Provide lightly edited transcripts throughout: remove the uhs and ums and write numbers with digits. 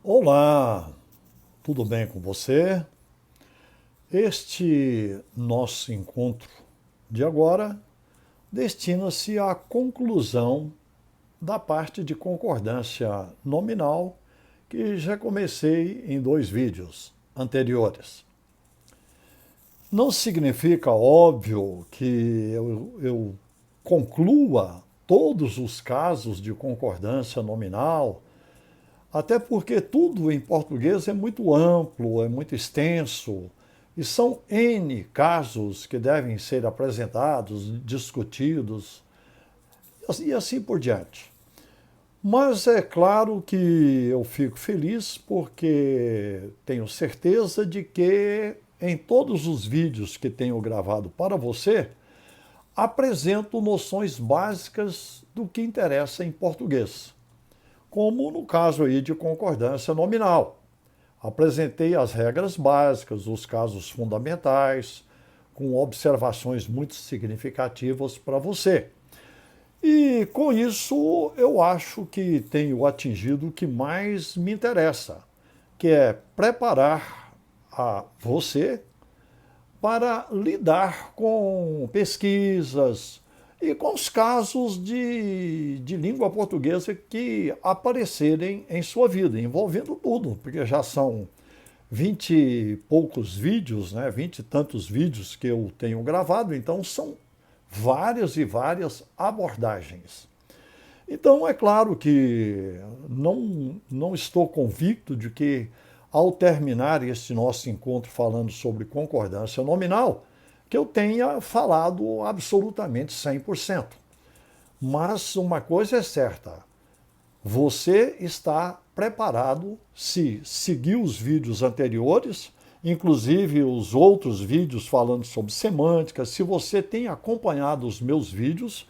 Olá, tudo bem com você? Este nosso encontro de agora destina-se à conclusão da parte de concordância nominal que já comecei em dois vídeos anteriores. Não significa, óbvio, que eu conclua todos os casos de concordância nominal. Até porque tudo em português é muito amplo, é muito extenso, e são N casos que devem ser apresentados, discutidos, e assim por diante. Mas é claro que eu fico feliz porque tenho certeza de que em todos os vídeos que tenho gravado para você, apresento noções básicas do que interessa em português, como no caso aí de concordância nominal. Apresentei as regras básicas, os casos fundamentais, com observações muito significativas para você. E com isso eu acho que tenho atingido o que mais me interessa, que é preparar a você para lidar com pesquisas e com os casos de língua portuguesa que aparecerem em sua vida, envolvendo tudo, porque já são 20 e poucos vídeos, né, 20 e tantos vídeos que eu tenho gravado, então são várias e várias abordagens. Então, é claro que não estou convicto de que, ao terminar este nosso encontro falando sobre concordância nominal, que eu tenha falado absolutamente 100%. Mas uma coisa é certa, você está preparado se seguir os vídeos anteriores, inclusive os outros vídeos falando sobre semântica, se você tem acompanhado os meus vídeos,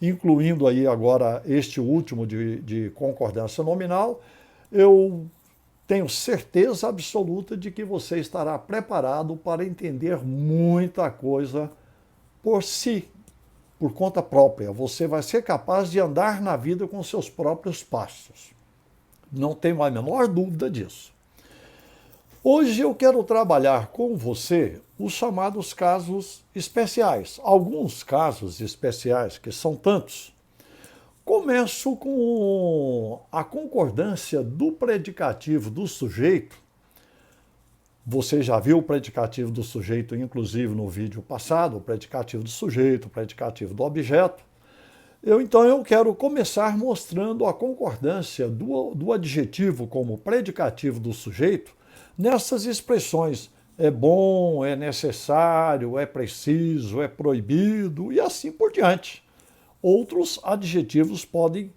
incluindo aí agora este último de concordância nominal, eu tenho certeza absoluta de que você estará preparado para entender muita coisa por si, por conta própria. Você vai ser capaz de andar na vida com seus próprios passos. Não tenho a menor dúvida disso. Hoje eu quero trabalhar com você os chamados casos especiais. Alguns casos especiais, que são tantos. Começo com a concordância do predicativo do sujeito. Você já viu o predicativo do sujeito, inclusive no vídeo passado, o predicativo do sujeito, o predicativo do objeto. Então eu quero começar mostrando a concordância do adjetivo como predicativo do sujeito nessas expressões é bom, é necessário, é preciso, é proibido e assim por diante. Outros adjetivos podem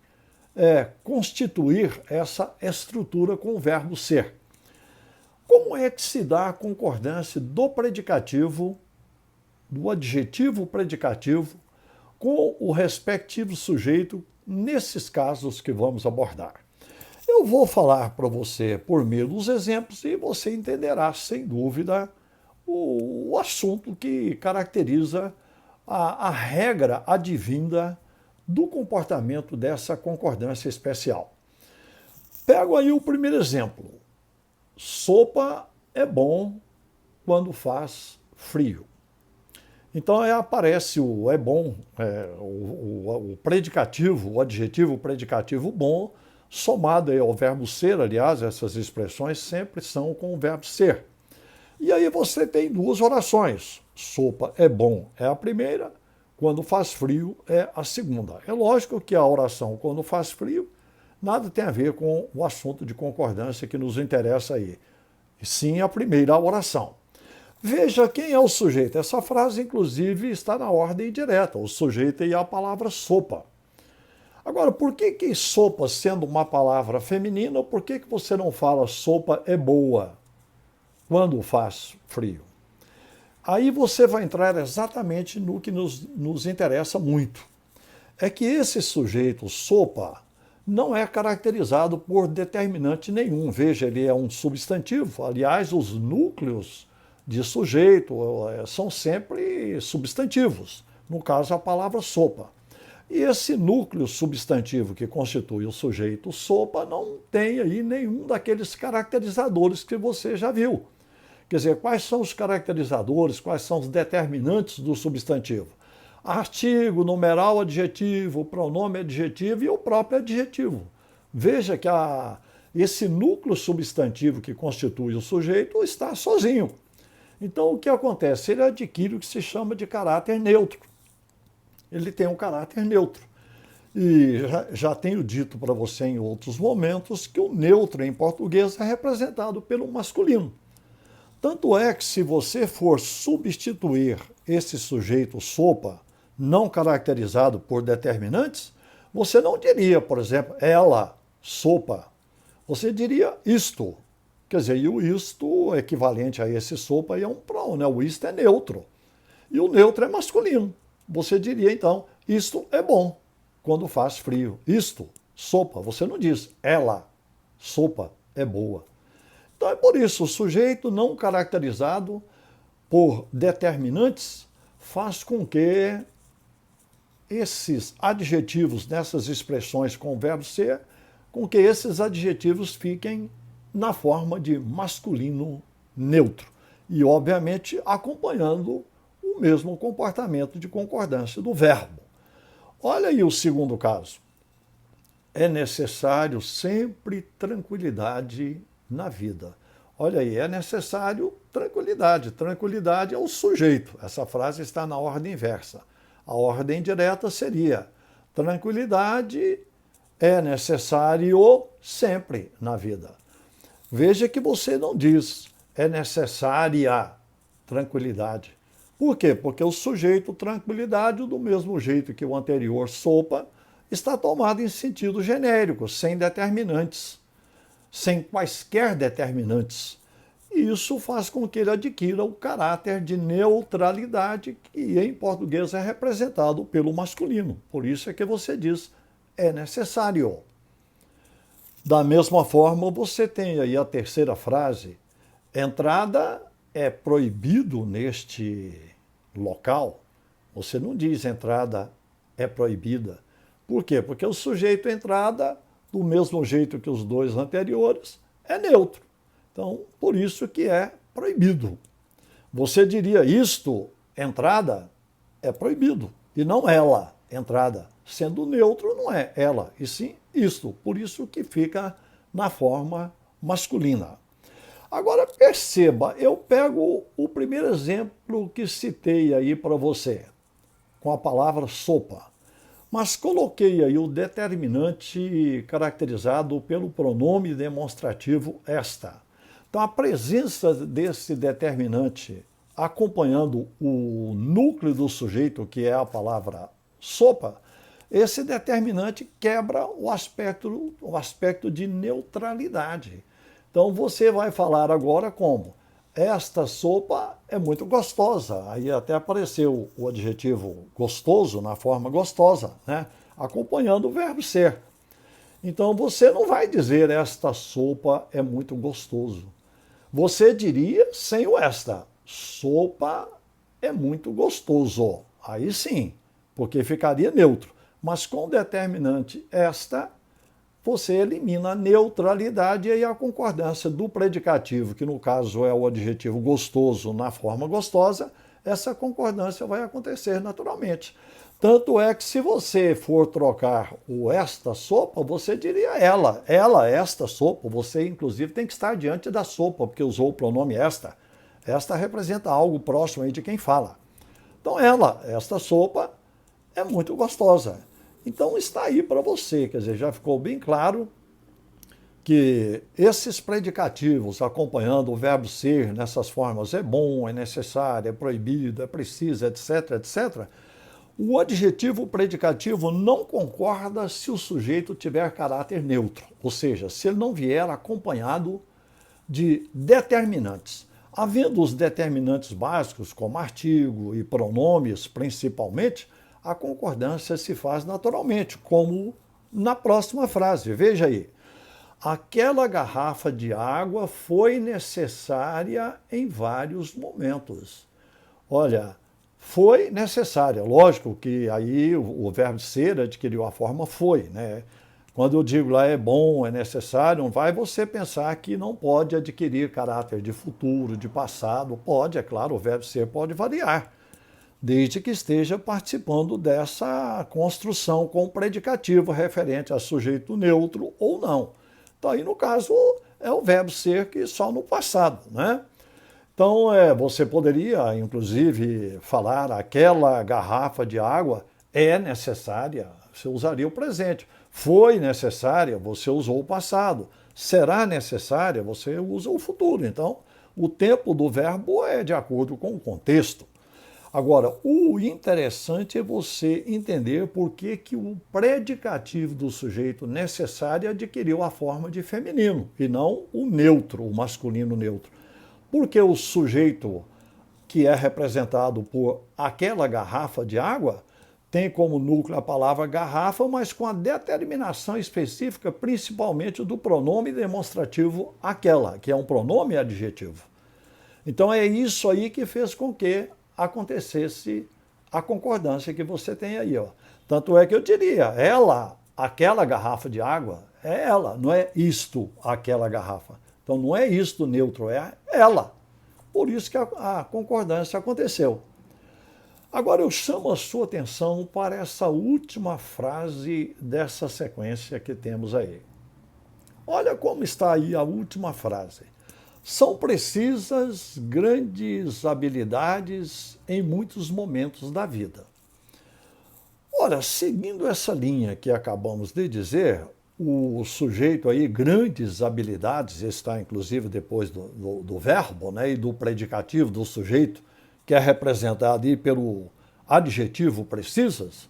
constituir essa estrutura com o verbo ser. Como é que se dá a concordância do predicativo, do adjetivo predicativo, com o respectivo sujeito nesses casos que vamos abordar? Eu vou falar para você por meio dos exemplos e você entenderá, sem dúvida, o assunto que caracteriza a regra advinda do comportamento dessa concordância especial. Pego aí o primeiro exemplo. Sopa é bom quando faz frio. Então aparece o é bom, o predicativo, o adjetivo predicativo bom, somado ao verbo ser. Aliás, essas expressões sempre são com o verbo ser. E aí você tem duas orações. Sopa é bom é a primeira, quando faz frio é a segunda. É lógico que a oração quando faz frio nada tem a ver com o assunto de concordância que nos interessa aí. E sim a primeira oração. Veja quem é o sujeito. Essa frase, inclusive, está na ordem direta. O sujeito é a palavra sopa. Agora, por que sopa, sendo uma palavra feminina, por que você não fala sopa é boa quando faz frio? Aí você vai entrar exatamente no que nos interessa muito. É que esse sujeito, sopa, não é caracterizado por determinante nenhum. Veja, ele é um substantivo. Aliás, os núcleos de sujeito são sempre substantivos. No caso, a palavra sopa. E esse núcleo substantivo que constitui o sujeito sopa não tem aí nenhum daqueles caracterizadores que você já viu. Quer dizer, quais são os caracterizadores, quais são os determinantes do substantivo? Artigo, numeral, adjetivo, pronome adjetivo e o próprio adjetivo. Veja que esse núcleo substantivo que constitui o sujeito está sozinho. Então, o que acontece? Ele adquire o que se chama de caráter neutro. Ele tem um caráter neutro. E já tenho dito para você em outros momentos que o neutro em português é representado pelo masculino. Tanto é que se você for substituir esse sujeito sopa, não caracterizado por determinantes, você não diria, por exemplo, ela, sopa. Você diria isto. Quer dizer, e o isto, equivalente a esse sopa, é um prono, né? O isto é neutro. E o neutro é masculino. Você diria, então, isto é bom, quando faz frio. Isto, sopa. Você não diz ela, sopa, é boa. Então é por isso, o sujeito não caracterizado por determinantes faz com que esses adjetivos nessas expressões com o verbo ser, com que esses adjetivos fiquem na forma de masculino neutro. E, obviamente, acompanhando o mesmo comportamento de concordância do verbo. Olha aí o segundo caso. É necessário sempre tranquilidade na vida. Olha aí, é necessário tranquilidade. Tranquilidade é o sujeito. Essa frase está na ordem inversa. A ordem direta seria: tranquilidade é necessário sempre na vida. Veja que você não diz é necessária tranquilidade. Por quê? Porque o sujeito tranquilidade, do mesmo jeito que o anterior sopa, está tomado em sentido genérico, sem determinantes, sem quaisquer determinantes. E isso faz com que ele adquira o caráter de neutralidade, que em português é representado pelo masculino. Por isso é que você diz é necessário. Da mesma forma, você tem aí a terceira frase: entrada é proibido neste local. Você não diz entrada é proibida. Por quê? Porque o sujeito entrada, do mesmo jeito que os dois anteriores, é neutro. Então, por isso que é proibido. Você diria isto, entrada, é proibido. E não ela, entrada. Sendo neutro, não é ela, e sim isto. Por isso que fica na forma masculina. Agora, perceba, eu pego o primeiro exemplo que citei aí para você, com a palavra sopa. Mas coloquei aí o determinante caracterizado pelo pronome demonstrativo esta. Então, a presença desse determinante acompanhando o núcleo do sujeito, que é a palavra sopa, esse determinante quebra o aspecto de neutralidade. Então, você vai falar agora como: esta sopa é muito gostosa. Aí até apareceu o adjetivo gostoso na forma gostosa, né? Acompanhando o verbo ser. Então, você não vai dizer esta sopa é muito gostoso. Você diria sem o esta: sopa é muito gostoso. Aí sim, porque ficaria neutro. Mas com o determinante esta, você elimina a neutralidade e a concordância do predicativo, que no caso é o adjetivo gostoso na forma gostosa. Essa concordância vai acontecer naturalmente. Tanto é que se você for trocar o esta sopa, você diria ela, esta sopa. Você, inclusive, tem que estar diante da sopa, porque usou o pronome esta. Esta representa algo próximo aí de quem fala. Então, esta sopa é muito gostosa. Então, está aí para você, quer dizer, já ficou bem claro que esses predicativos acompanhando o verbo ser nessas formas é bom, é necessário, é proibido, é preciso, etc., etc., o adjetivo predicativo não concorda se o sujeito tiver caráter neutro, ou seja, se ele não vier acompanhado de determinantes. Havendo os determinantes básicos, como artigo e pronomes principalmente, a concordância se faz naturalmente, como na próxima frase. Veja aí. Aquela garrafa de água foi necessária em vários momentos. Olha, foi necessária. Lógico que aí o verbo ser adquiriu a forma foi, né? Quando eu digo lá é bom, é necessário, não vai você pensar que não pode adquirir caráter de futuro, de passado. Pode, é claro, o verbo ser pode variar, desde que esteja participando dessa construção com o predicativo referente a sujeito neutro ou não. Então aí, no caso, é o verbo ser que só no passado, né? Então, você poderia, inclusive, falar aquela garrafa de água é necessária, você usaria o presente. Foi necessária, você usou o passado. Será necessária, você usa o futuro. Então, o tempo do verbo é de acordo com o contexto. Agora, o interessante é você entender por que o predicativo do sujeito necessário adquiriu a forma de feminino e não o neutro, o masculino neutro. Porque o sujeito que é representado por aquela garrafa de água tem como núcleo a palavra garrafa, mas com a determinação específica, principalmente do pronome demonstrativo aquela, que é um pronome adjetivo. Então é isso aí que fez com que acontecesse a concordância que você tem aí, ó. Tanto é que eu diria, ela, aquela garrafa de água, é ela, não é isto, aquela garrafa. Então não é isto neutro, é ela. Por isso que a concordância aconteceu. Agora eu chamo a sua atenção para essa última frase dessa sequência que temos aí. Olha como está aí a última frase. São precisas grandes habilidades em muitos momentos da vida. Ora, seguindo essa linha que acabamos de dizer, o sujeito aí, grandes habilidades, está inclusive depois do verbo, né, e do predicativo do sujeito, que é representado aí pelo adjetivo precisas,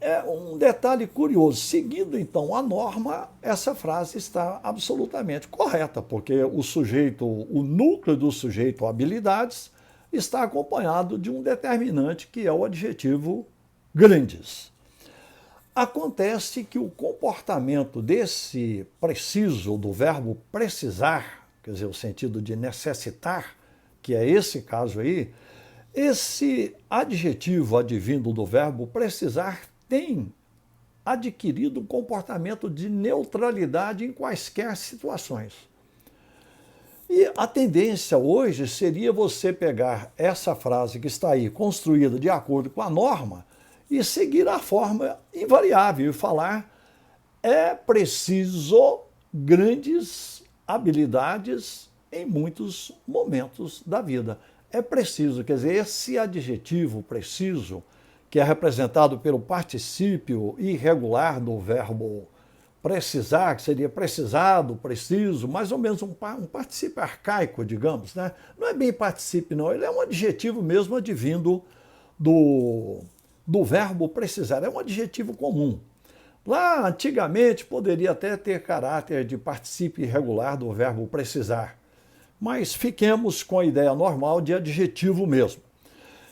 é um detalhe curioso. Seguindo, então, a norma, essa frase está absolutamente correta, porque o sujeito, o núcleo do sujeito habilidades, está acompanhado de um determinante que é o adjetivo grandes. Acontece que o comportamento desse preciso, do verbo precisar, quer dizer, o sentido de necessitar, que é esse caso aí, esse adjetivo advindo do verbo precisar tem adquirido um comportamento de neutralidade em quaisquer situações. E a tendência hoje seria você pegar essa frase que está aí, construída de acordo com a norma, e seguir a forma invariável e falar é preciso grandes habilidades em muitos momentos da vida. É preciso, quer dizer, esse adjetivo preciso, que é representado pelo particípio irregular do verbo precisar, que seria precisado, preciso, mais ou menos um particípio arcaico, digamos, né? Não é bem particípio, não, ele é um adjetivo mesmo advindo do verbo precisar, é um adjetivo comum. Lá, antigamente, poderia até ter caráter de particípio irregular do verbo precisar, mas fiquemos com a ideia normal de adjetivo mesmo.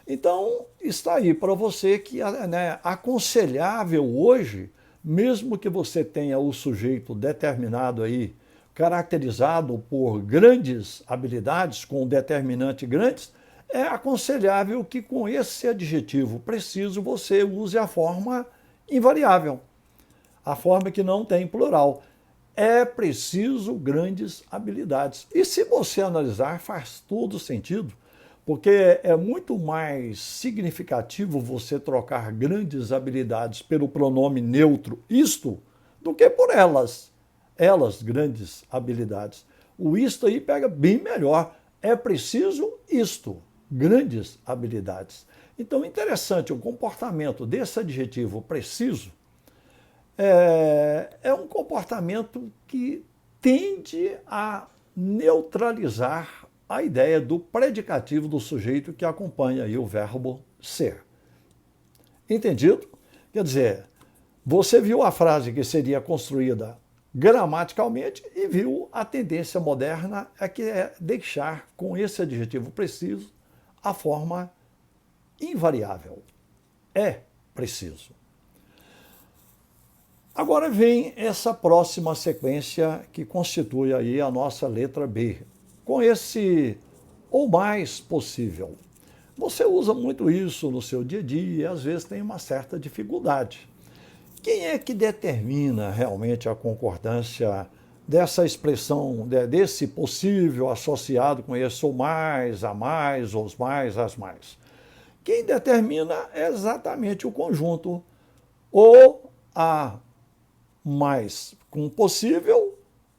Então, está aí para você que é aconselhável hoje, mesmo que você tenha o sujeito determinado aí, caracterizado por grandes habilidades, com determinante grandes, é aconselhável que com esse adjetivo preciso você use a forma invariável, a forma que não tem plural. É preciso grandes habilidades. E se você analisar, faz todo sentido, porque é muito mais significativo você trocar grandes habilidades pelo pronome neutro isto do que por elas. Elas, grandes habilidades. O isto aí pega bem melhor. É preciso isto, grandes habilidades. Então, interessante, o comportamento desse adjetivo preciso é um comportamento que tende a neutralizar a ideia do predicativo do sujeito que acompanha aí o verbo ser. Entendido? Quer dizer, você viu a frase que seria construída gramaticalmente e viu a tendência moderna que é deixar com esse adjetivo preciso a forma invariável. É preciso. Agora vem essa próxima sequência que constitui aí a nossa letra B, com esse ou mais possível. Você usa muito isso no seu dia a dia e às vezes tem uma certa dificuldade. Quem é que determina realmente a concordância dessa expressão, desse possível associado com esse ou mais, a mais, os mais, as mais? Quem determina é exatamente o conjunto ou a mais com possível,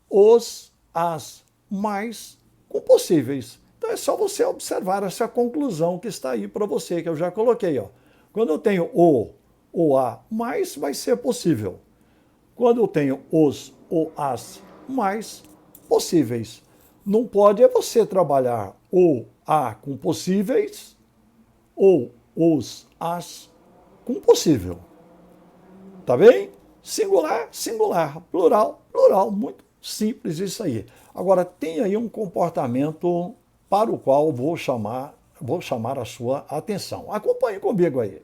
os, as, mais com possíveis. Então é só você observar essa conclusão que está aí para você, que eu já coloquei. Ó. Quando eu tenho o ou a mais, vai ser possível. Quando eu tenho os ou as mais, possíveis. Não pode é você trabalhar o, a com possíveis ou os, as com possível. Tá bem? Singular, singular. Plural, plural. Muito simples isso aí. Agora, tem aí um comportamento para o qual vou chamar a sua atenção. Acompanhe comigo aí.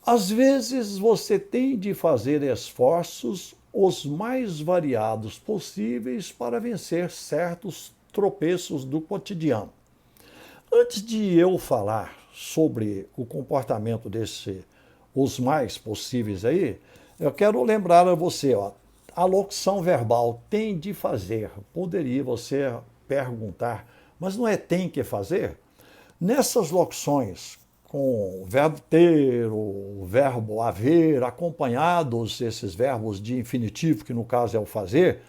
Às vezes você tem de fazer esforços os mais variados possíveis para vencer certos tropeços do cotidiano. Antes de eu falar sobre o comportamento os mais possíveis aí, eu quero lembrar a você, ó, a locução verbal tem de fazer. Poderia você perguntar, mas não é tem que fazer? Nessas locuções, com o verbo ter, o verbo haver, acompanhados esses verbos de infinitivo, que no caso é o fazer,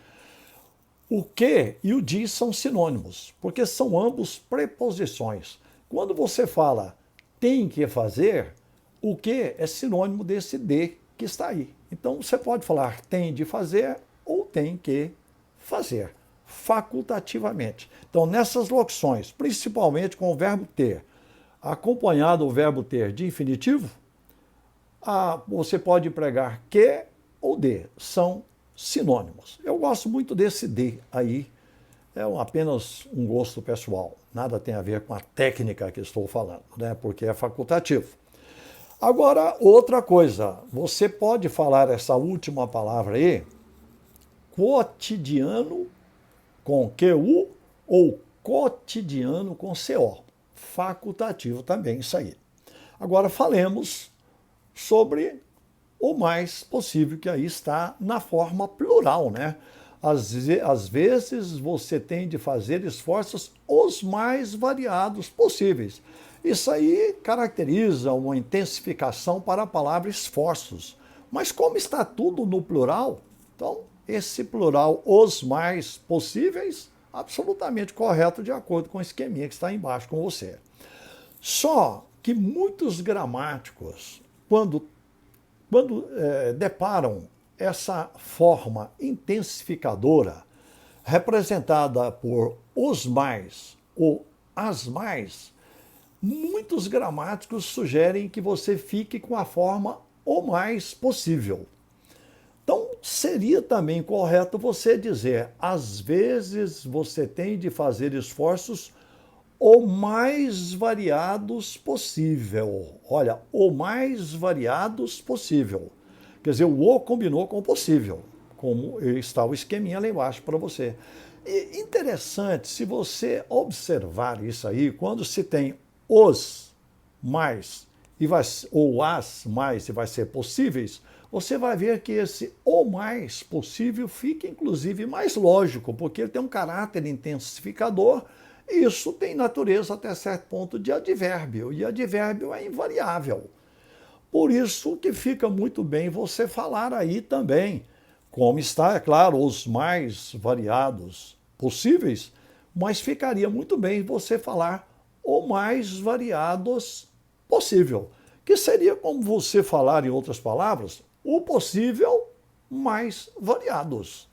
o que e o de são sinônimos, porque são ambos preposições. Quando você fala tem que fazer, o que é sinônimo desse de que está aí. Então você pode falar tem de fazer ou tem que fazer, facultativamente. Então nessas locuções, principalmente com o verbo ter, acompanhado o verbo ter de infinitivo, você pode empregar que ou de, são sinônimos. Eu gosto muito desse de aí, é apenas um gosto pessoal, nada tem a ver com a técnica que estou falando, né? Porque é facultativo. Agora, outra coisa, você pode falar essa última palavra aí, cotidiano com QU ou cotidiano com CO. Facultativo também isso aí. Agora falemos sobre o mais possível, que aí está na forma plural, né? Às vezes você tem de fazer esforços os mais variados possíveis. Isso aí caracteriza uma intensificação para a palavra esforços. Mas como está tudo no plural, então esse plural, os mais possíveis, absolutamente correto de acordo com o esqueminha que está embaixo com você. Só que muitos gramáticos, quando deparam essa forma intensificadora, representada por os mais ou as mais, muitos gramáticos sugerem que você fique com a forma o mais possível. Então, seria também correto você dizer, às vezes você tem de fazer esforços o mais variados possível. Olha, o mais variados possível. Quer dizer, o combinou com o possível, como está o esqueminha lá embaixo para você. E interessante, se você observar isso aí, quando se tem os mais ou as mais e vai ser possíveis, você vai ver que esse o mais possível fica inclusive mais lógico, porque ele tem um caráter intensificador. Isso tem natureza até certo ponto de advérbio, e advérbio é invariável. Por isso que fica muito bem você falar aí também, como está, é claro, os mais variados possíveis, mas ficaria muito bem você falar o mais variados possível, que seria como você falar, em outras palavras, o possível mais variados.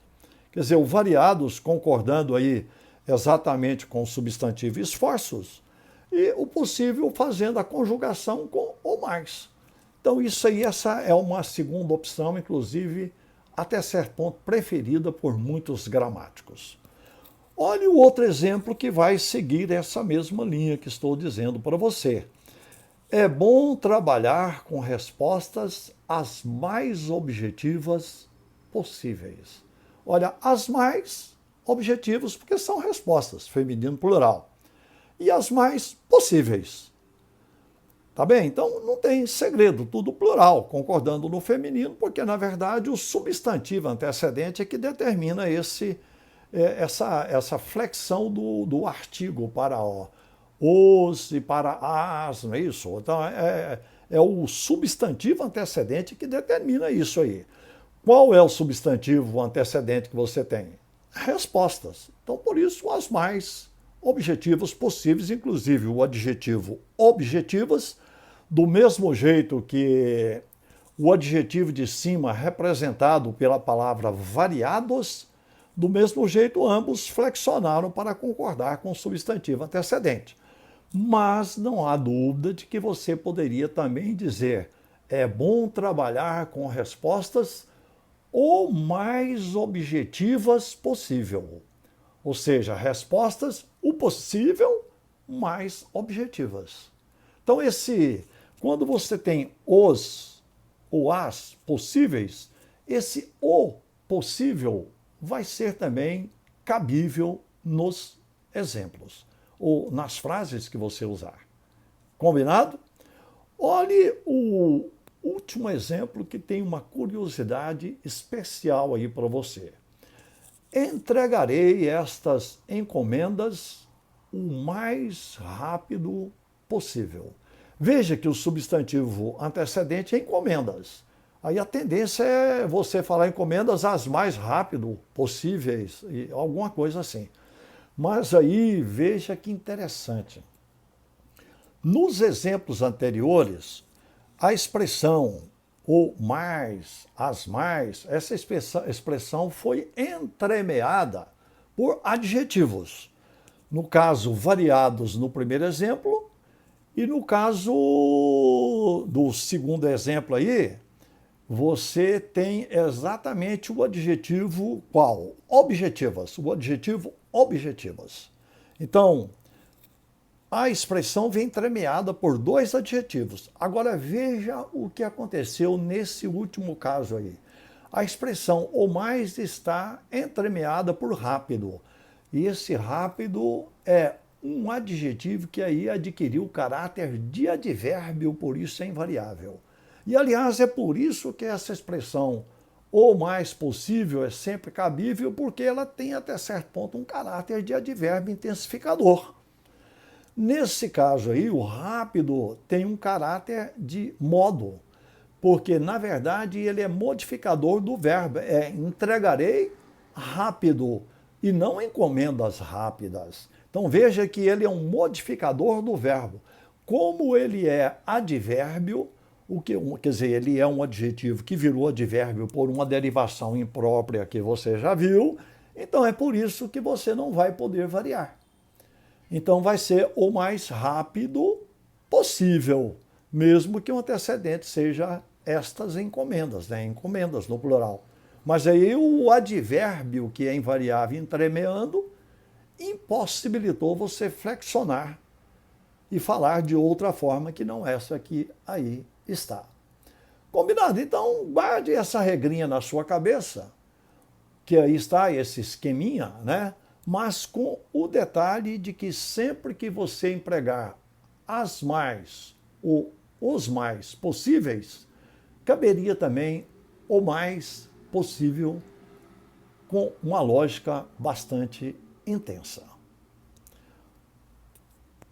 Quer dizer, o variados concordando aí exatamente com o substantivo esforços, e o possível fazendo a conjugação com o mais. Então isso aí, essa é uma segunda opção, inclusive, até certo ponto, preferida por muitos gramáticos. Olhe o outro exemplo que vai seguir essa mesma linha que estou dizendo para você. É bom trabalhar com respostas as mais objetivas possíveis. Olha, as mais objetivos, porque são respostas, feminino plural. E as mais possíveis. Tá bem? Então não tem segredo, tudo plural, concordando no feminino, porque na verdade o substantivo antecedente é que determina essa flexão do artigo para os e para as, não é isso? Então é o substantivo antecedente que determina isso aí. Qual é o substantivo antecedente que você tem? Respostas. Então, por isso, as mais objetivas possíveis, inclusive o adjetivo objetivas, do mesmo jeito que o adjetivo de cima representado pela palavra variados, do mesmo jeito ambos flexionaram para concordar com o substantivo antecedente. Mas não há dúvida de que você poderia também dizer: é bom trabalhar com respostas o mais objetivas possível. Ou seja, respostas o possível mais objetivas. Então, quando você tem os ou as possíveis, esse o possível vai ser também cabível nos exemplos ou nas frases que você usar. Combinado? Olhe o último exemplo que tem uma curiosidade especial aí para você. Entregarei estas encomendas o mais rápido possível. Veja que o substantivo antecedente é encomendas. Aí a tendência é você falar encomendas as mais rápido possíveis, alguma coisa assim. Mas aí veja que interessante. Nos exemplos anteriores, a expressão o mais, as mais, essa expressão foi entremeada por adjetivos. No caso, variados no primeiro exemplo, e no caso do segundo exemplo aí, você tem exatamente o adjetivo qual? Objetivas, o adjetivo objetivas. Então, a expressão vem entremeada por dois adjetivos. Agora veja o que aconteceu nesse último caso aí. A expressão o mais está entremeada por rápido. E esse rápido é um adjetivo que aí adquiriu o caráter de advérbio, por isso é invariável. E, aliás, é por isso que essa expressão o mais possível é sempre cabível, porque ela tem até certo ponto um caráter de advérbio intensificador. Nesse caso aí, o rápido tem um caráter de modo, porque, na verdade, ele é modificador do verbo. É entregarei rápido e não encomendas rápidas. Então, veja que ele é um modificador do verbo. Como ele é advérbio, quer dizer, ele é um adjetivo que virou advérbio por uma derivação imprópria que você já viu, então é por isso que você não vai poder variar. Então vai ser o mais rápido possível, mesmo que o antecedente seja estas encomendas, né? Encomendas no plural. Mas aí o advérbio, que é invariável entremeando, impossibilitou você flexionar e falar de outra forma que não essa que aí está. Combinado? Então guarde essa regrinha na sua cabeça, que aí está esse esqueminha, né? Mas com o detalhe de que sempre que você empregar as mais ou os mais possíveis, caberia também o mais possível com uma lógica bastante intensa.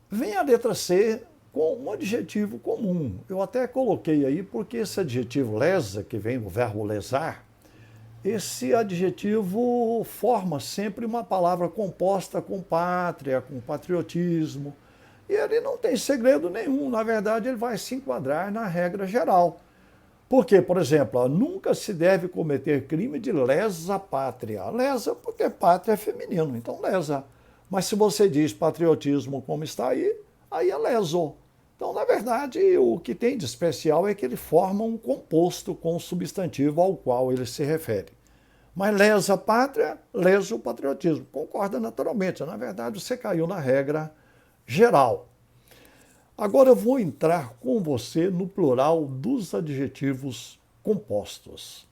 Vem a letra C com um adjetivo comum. Eu até coloquei aí porque esse adjetivo lesa, que vem do verbo lesar, esse adjetivo forma sempre uma palavra composta com pátria, com patriotismo, e ele não tem segredo nenhum. Na verdade, ele vai se enquadrar na regra geral. Porque, por exemplo, nunca se deve cometer crime de lesa pátria. Lesa porque pátria é feminino, então lesa. Mas se você diz patriotismo como está aí é leso. Então, na verdade, o que tem de especial é que ele forma um composto com o substantivo ao qual ele se refere. Mas lesa a pátria, lesa o patriotismo. Concorda naturalmente. Na verdade, você caiu na regra geral. Agora eu vou entrar com você no plural dos adjetivos compostos.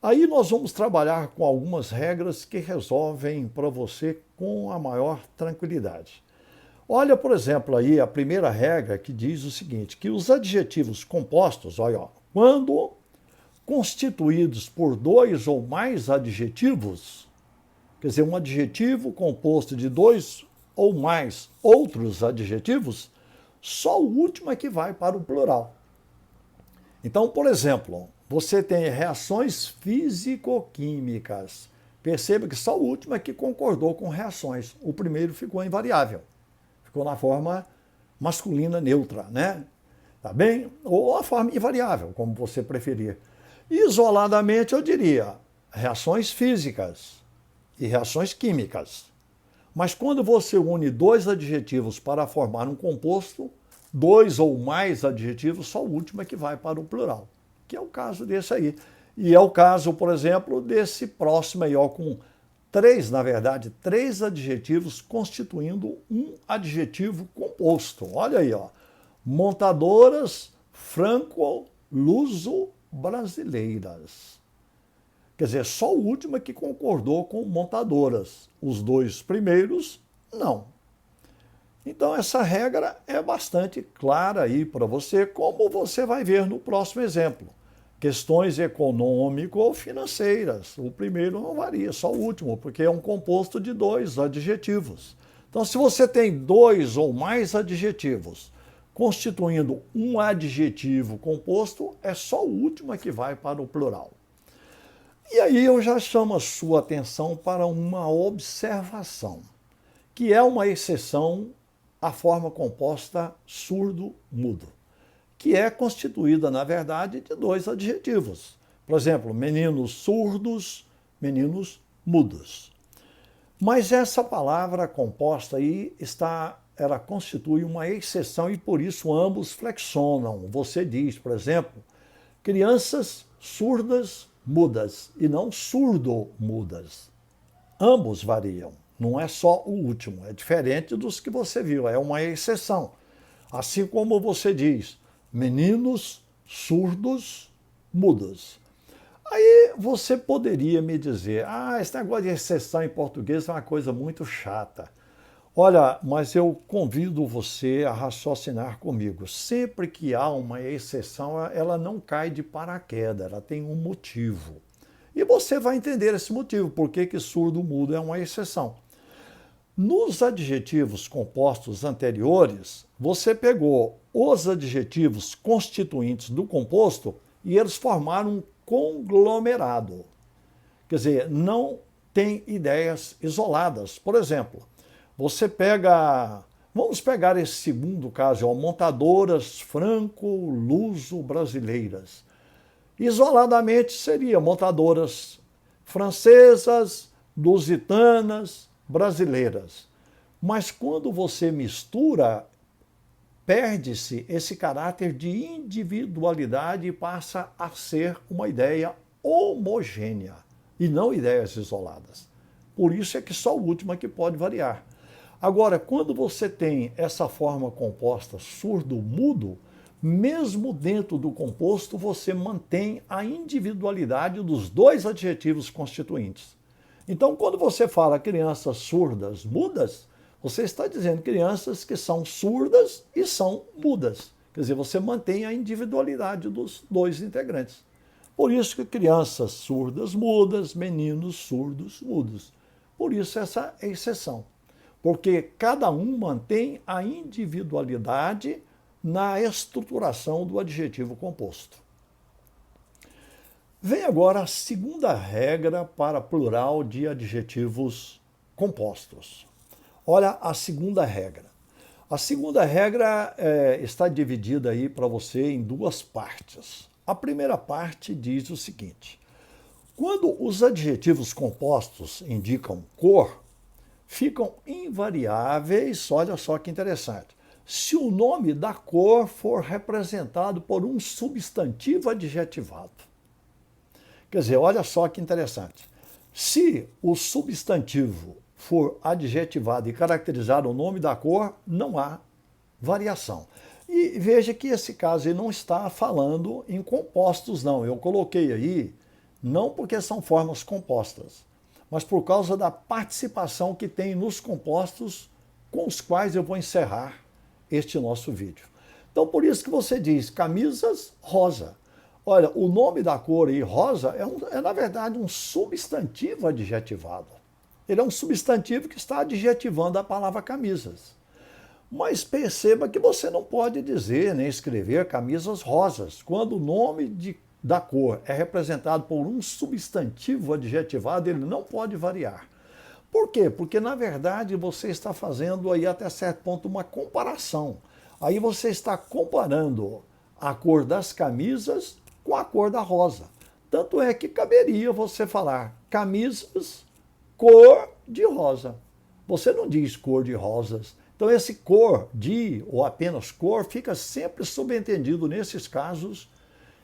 Aí nós vamos trabalhar com algumas regras que resolvem para você com a maior tranquilidade. Olha, por exemplo, aí a primeira regra que diz o seguinte, que os adjetivos compostos, olha, ó, quando constituídos por dois ou mais adjetivos, quer dizer, um adjetivo composto de dois ou mais outros adjetivos, só o último é que vai para o plural. Então, por exemplo, você tem reações físico-químicas. Perceba que só o último é que concordou com reações. O primeiro ficou invariável. Ficou na forma masculina neutra, né? Tá bem? Ou a forma invariável, como você preferir. Isoladamente, eu diria reações físicas e reações químicas. Mas quando você une dois adjetivos para formar um composto, dois ou mais adjetivos, só o último é que vai para o plural, que é o caso desse aí. E é o caso, por exemplo, desse próximo aí, ó, com três adjetivos constituindo um adjetivo composto. Olha aí, ó. Montadoras franco-luso-brasileiras. Quer dizer, só o último é que concordou com montadoras. Os dois primeiros, não. Então, essa regra é bastante clara aí para você, como você vai ver no próximo exemplo. Questões econômico-financeiras. O primeiro não varia, só o último, porque é um composto de dois adjetivos. Então, se você tem dois ou mais adjetivos constituindo um adjetivo composto, é só o último que vai para o plural. E aí eu já chamo a sua atenção para uma observação, que é uma exceção à forma composta surdo-mudo, que é constituída, na verdade, de dois adjetivos. Por exemplo, meninos surdos, meninos mudos. Mas essa palavra composta aí ela constitui uma exceção e por isso ambos flexionam. Você diz, por exemplo, crianças surdas mudas e não surdo-mudas. Ambos variam, não é só o último, é diferente dos que você viu, é uma exceção. Assim como você diz, meninos surdos mudos. Aí você poderia me dizer, esse negócio de exceção em português é uma coisa muito chata. Olha, mas eu convido você a raciocinar comigo. Sempre que há uma exceção, ela não cai de paraquedas, ela tem um motivo. E você vai entender esse motivo, por que surdo-mudo é uma exceção. Nos adjetivos compostos anteriores, você pegou os adjetivos constituintes do composto e eles formaram um conglomerado. Quer dizer, não tem ideias isoladas. Por exemplo, vamos pegar esse segundo caso, montadoras franco-luso-brasileiras. Isoladamente seria montadoras francesas, lusitanas, brasileiras. Mas quando você mistura, perde-se esse caráter de individualidade e passa a ser uma ideia homogênea e não ideias isoladas. Por isso é que só o último é que pode variar. Agora, quando você tem essa forma composta surdo-mudo, mesmo dentro do composto, você mantém a individualidade dos dois adjetivos constituintes. Então, quando você fala crianças surdas mudas, você está dizendo crianças que são surdas e são mudas. Quer dizer, você mantém a individualidade dos dois integrantes. Por isso que crianças surdas mudas, meninos surdos mudos. Por isso essa exceção. Porque cada um mantém a individualidade na estruturação do adjetivo composto. Vem agora a segunda regra para plural de adjetivos compostos. Olha a segunda regra. A segunda regra está dividida aí para você em duas partes. A primeira parte diz o seguinte: quando os adjetivos compostos indicam cor, ficam invariáveis, olha só que interessante, se o nome da cor for representado por um substantivo adjetivado. Quer dizer, olha só que interessante. Se o substantivo for adjetivado e caracterizar o nome da cor, não há variação. E veja que esse caso não está falando em compostos, não. Eu coloquei aí, não porque são formas compostas, mas por causa da participação que tem nos compostos com os quais eu vou encerrar este nosso vídeo. Então, por isso que você diz camisas rosa. Olha, o nome da cor aí, rosa, na verdade, um substantivo adjetivado. Ele é um substantivo que está adjetivando a palavra camisas. Mas perceba que você não pode dizer nem escrever camisas rosas, quando o nome da cor é representado por um substantivo adjetivado, ele não pode variar. Por quê? Porque, na verdade, você está fazendo aí até certo ponto uma comparação. Aí você está comparando a cor das camisas com a cor da rosa. Tanto é que caberia você falar camisas cor de rosa. Você não diz cor de rosas. Então esse cor de ou apenas cor fica sempre subentendido nesses casos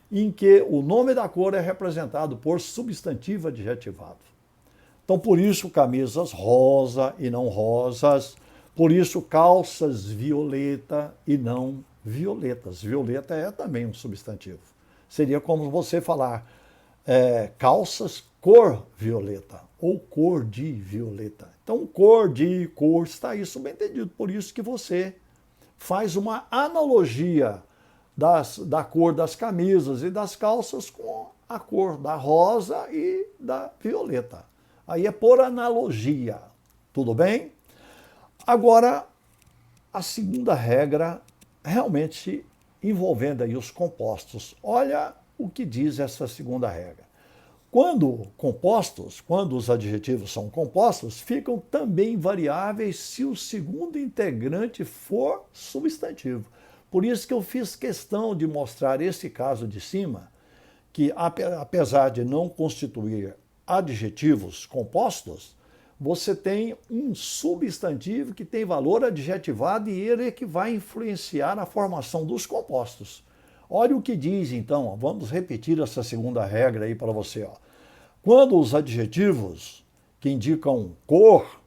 em que o nome da cor é representado por substantivo adjetivado. Então por isso camisas rosa e não rosas, por isso calças violeta e não violetas. Violeta é também um substantivo. Seria como você falar calças cor violeta ou cor de violeta. Então, cor de cor está aí subentendido. Por isso que você faz uma analogia da cor das camisas e das calças com a cor da rosa e da violeta. Aí é por analogia. Tudo bem? Agora, a segunda regra, realmente envolvendo aí os compostos. Olha o que diz essa segunda regra. Quando os adjetivos são compostos, ficam também variáveis se o segundo integrante for substantivo. Por isso que eu fiz questão de mostrar esse caso de cima, que apesar de não constituir adjetivos compostos, você tem um substantivo que tem valor adjetivado e ele é que vai influenciar a formação dos compostos. Olha o que diz, então, vamos repetir essa segunda regra aí para você. Quando os adjetivos que indicam cor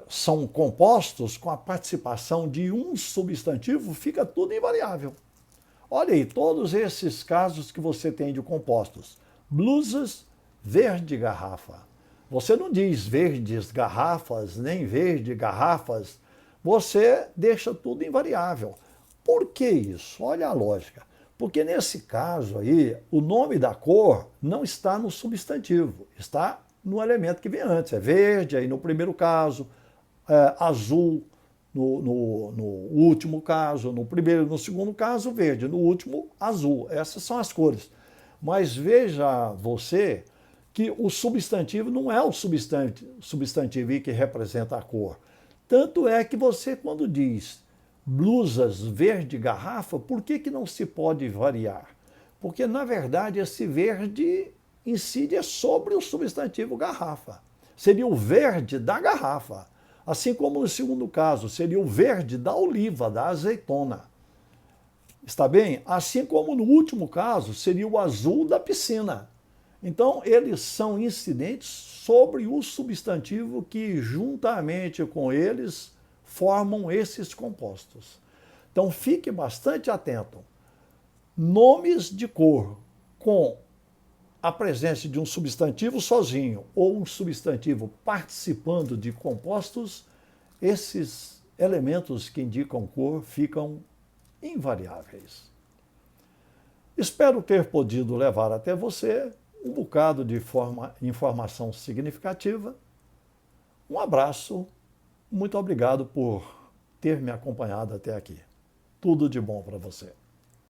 são compostos com a participação de um substantivo, fica tudo invariável. Olha aí, todos esses casos que você tem de compostos. Blusas verde garrafa. Você não diz verdes garrafas, nem verde garrafas. Você deixa tudo invariável. Por que isso? Olha a lógica. Porque nesse caso aí, o nome da cor não está no substantivo, está no elemento que vem antes. É verde, aí no primeiro caso, azul no último caso, no segundo caso, verde, no último, azul. Essas são as cores. Mas veja você que o substantivo não é o substantivo que representa a cor. Tanto é que você, quando diz blusas verde garrafa, por que não se pode variar? Porque, na verdade, esse verde incide sobre o substantivo garrafa. Seria o verde da garrafa. Assim como no segundo caso, seria o verde da oliva, da azeitona. Está bem? Assim como no último caso, seria o azul da piscina. Então, eles são incidentes sobre o substantivo que, juntamente com eles, formam esses compostos. Então, fique bastante atento. Nomes de cor com a presença de um substantivo sozinho ou um substantivo participando de compostos, esses elementos que indicam cor ficam invariáveis. Espero ter podido levar até você um bocado de informação significativa. Um abraço, muito obrigado por ter me acompanhado até aqui. Tudo de bom para você.